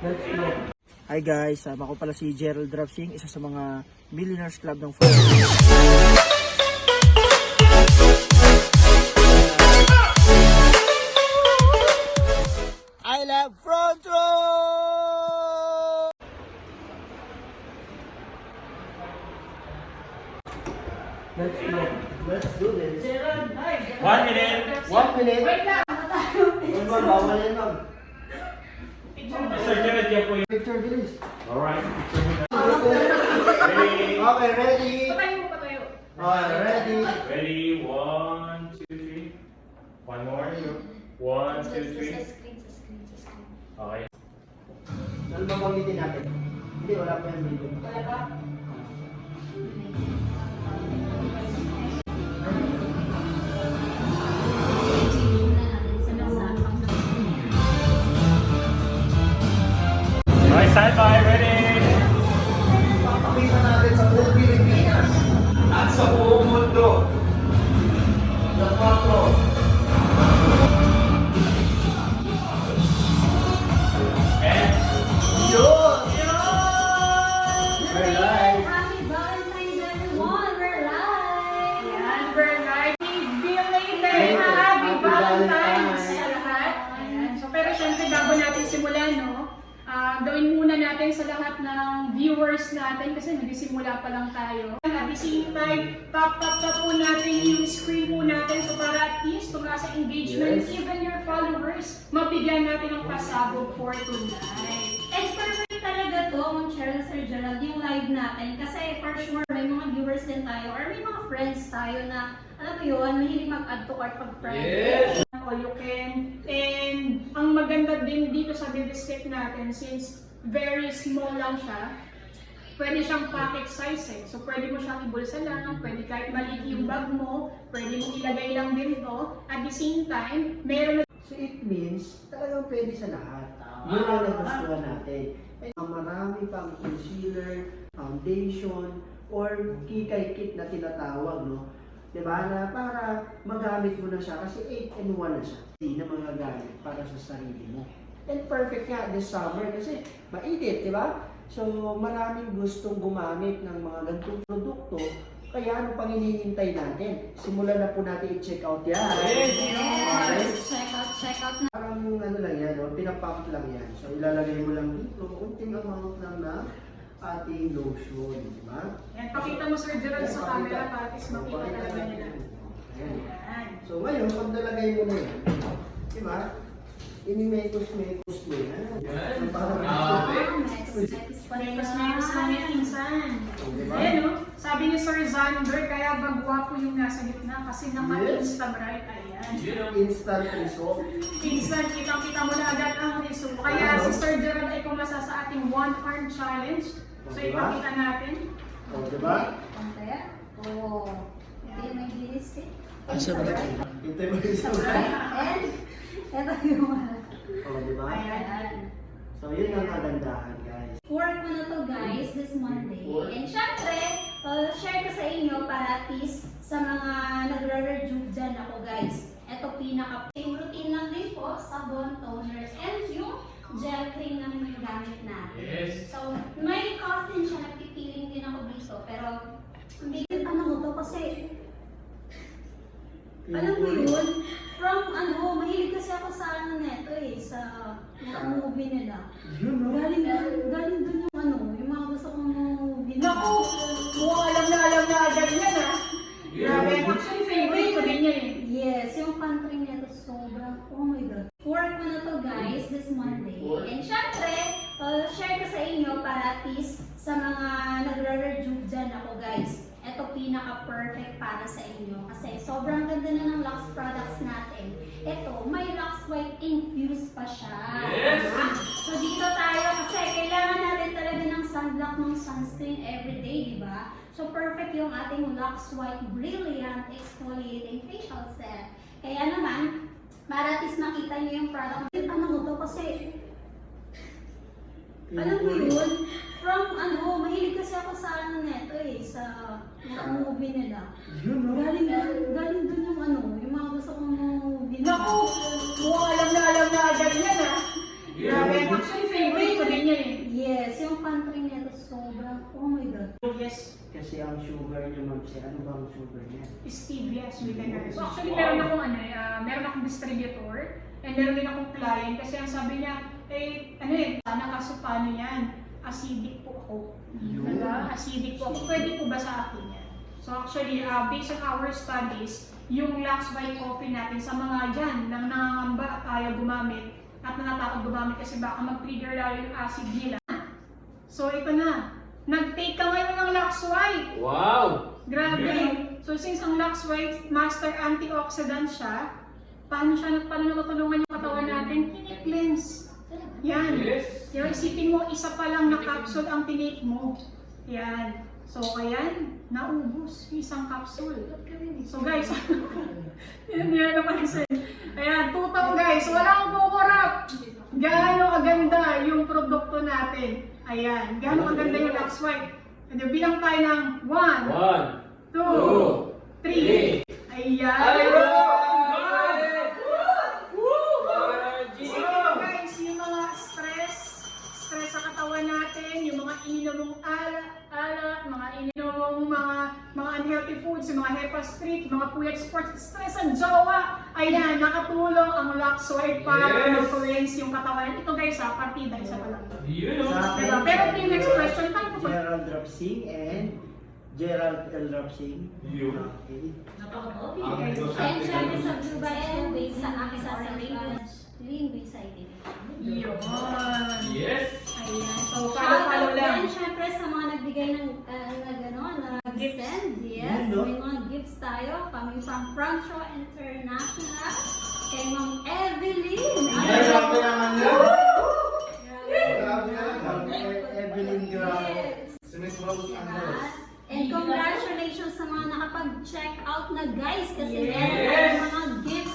Hi guys, ako pala si Gerald Drapsing, isa sa mga Millionaires Club ng Front. I love Front Row! Let's do this. Gerald, hi. 1 minute. 1 minute. Wait lang. Bawal yan, ma'am. Sir Jared, yan po yung... Picture, bilis. Alright, picture mo na. Ready? Okay, ready? Patayo mo, patayo. Okay, ready? Ready? 1, 2, 3. One more. 1, 2, 3. Okay. Ano ba banggitin natin? Hindi, wala pa yung video. Wala pa? Okay, stand by. Ready? Papakita natin sa buong Pilipinas at sa buong mundo. The Quattro. And... Yun! We're live. Happy Valentine's everyone! We're live! Ayan, we're live. Belated Happy happy Valentine's Valentine's. sa lahat. Ayan. So, pero syempre, bago natin simulan, no? Gawin muna natin sa lahat ng viewers natin kasi nagsimula pa lang tayo. At the same time, tap po natin yung screen po natin so para at least tumaas ang engagement, Yes. even your followers, mabigyan natin ng pasabog for tonight. And perfect talaga to, Ma'am Cheryl, Sir Gerald, yung live natin. Kasi for sure, may mga viewers din tayo or may mga friends tayo na, alam mo yun, mahilig mag-add to cart pag-friend. Yes! All you can. And ang maganda din dito sa baby stick natin, since very small lang siya, pwede siyang pocket size eh. So pwede mo siyang ibulsa lang, pwede kahit maliit yung bag mo, pwede mo ilagay lang din to. At the same time, meron na So it means, talagang pwede sa lahat. Yun ang nagustuhan natin. And marami pang concealer, foundation, or kikay-kit na tinatawag, no? Diba? Na para magamit mo na siya kasi 8-in-1 na siya. Hindi na magagamit para sa sarili mo. And perfect nga this summer kasi mainit, diba? So maraming gustong gumamit ng mga ganitong produkto. Kaya ano pang hinihintay natin? Simulan na po natin i-check out yan. Yes! Check out na. Parang ano lang yan, no? Pinapump lang yan. So ilalagay mo lang dito, kunting amount lang na ating lotion, di ba? yan, pakita mo Sir Gerald sa camera para at least makita talaga nila. Ayan. Ayan. So ngayon, pag nalagay mo na yan, di ba? Inimekos-mekos mo yan. Yan. Parang Meros lang yan, insan. Diba? Ayan no, sabi ni Sir Zander, kaya bagwapo yung nasa gitna kasi naman Yes. Instabright, ayan. instant result. Instant, kitang-kita mo na agad ang result. Kaya si Sir Gerald ay pumasa sa ating one-arm challenge. So Diba? ipakita natin. O, di ba? Ang kaya? Oo. Hindi may bilis eh. Ito yung isa. And, eto yung O, di ba? Ayan. So, yun ang kagandahan, guys. work ko na to guys this Monday. And syempre, share ko sa inyo para at least sa mga nagre-rejuve dyan ako guys. Ito pinaka yung routine lang din po, sabon, toners, and yung gel cream na yung gamit natin. Yes. So, may cost din siya, nagpipiling din ako dito. Pero, hindi ano mo to kasi, alam mo yun, from ano, mahilig kasi ako sa ano neto eh, sa mga movie nila. Yun, no? Galing dun yung ano, yung mga gusto kong movie nila. Naku, mukhang alam na agad yan ha. Grabe, actually favorite ko din yan eh. Yes, yung country nito sobrang, oh my god. Work ko na to guys this Monday. And syempre, share ko sa inyo para at least sa mga nagre-rejuve dyan ako guys. Ito pinaka-perfect para sa inyo kasi sobrang ganda na ng Lux products natin. Ito, may Lux White infused pa siya. Yes! Diba? So dito tayo kasi kailangan natin talaga ng sunblock ng sunscreen everyday, di ba? So perfect yung ating Lux White Brilliant Exfoliating Facial Set. Kaya naman, para at least makita niyo yung product. Ano mo to kasi alam mo yun, from ano, mahilig kasi ako sa ano neto eh, sa mga movie nila. Yun, no? Galing dun yung ano, yung mga gusto kong movie nila. Naku, mukhang alam na agad yan ha. Grabe, actually favorite ko din Yes, yung country nito sobrang, oh my God. Yes, Kasi ang sugar niya, ma'am, ano ba ang sugar niya? stevia sweetener. So actually meron akong meron akong distributor and meron din akong client kasi ang sabi niya, sana kaso paano yan? Acidic po ako. Yun. Diba? Acidic po ako. Pwede po ba sa akin yan? So actually, based on our studies, yung Lux White Coffee natin sa mga dyan nang nangangamba at ayaw gumamit at natatakot gumamit kasi baka mag-trigger lalo yung acid nila. So ito na, nag-take ka ngayon ng Lux White. Wow! Grabe. So since ang Lux White master antioxidant siya, paano natutulungan yung katawan natin? Kini-cleanse. Yan. Yes! Yung isipin mo, isa pa lang na capsule ang tinake mo. Yan. So ayan, naubos yung isang capsule. So guys, yun naman sa'yo. Ayan, tutaw guys, walang kukurap. Gaano aganda yung produkto natin. Ayan, gaano aganda yung Lux White. And bilang tayo ng 1, 2, 3. Ayan. So guys, yung mga stress sa katawan natin, yung mga ininom mong alak, mga ininom mong mga unhealthy foods, yung mga hepa street, mga puyat sports, stress ang jowa. Ayan, nakatulong ang Lux White para ma-cleanse yung katawan. Ito guys partida, isa pa lang. Sa akin, Diba? Pero yung next question, paano po? Gerald Rapsing and Gerald L. Rapsing. Yun. Okay. And syempre sa Blue Vibes, based sa akin sa Lean Beside it. Yun. Yes! Ayan. So, Shoutout follow lang. din syempre sa mga nagbigay ng nag-send. Yes, Yun, no? may mga gifts tayo coming from Franco International. Kay Ma'am Evelyn. Grabe naman yun. Grabe. Evelyn Grau. Yes. Yes. And congratulations sa mga nakapag-check out na guys kasi Yes. meron tayong mga gifts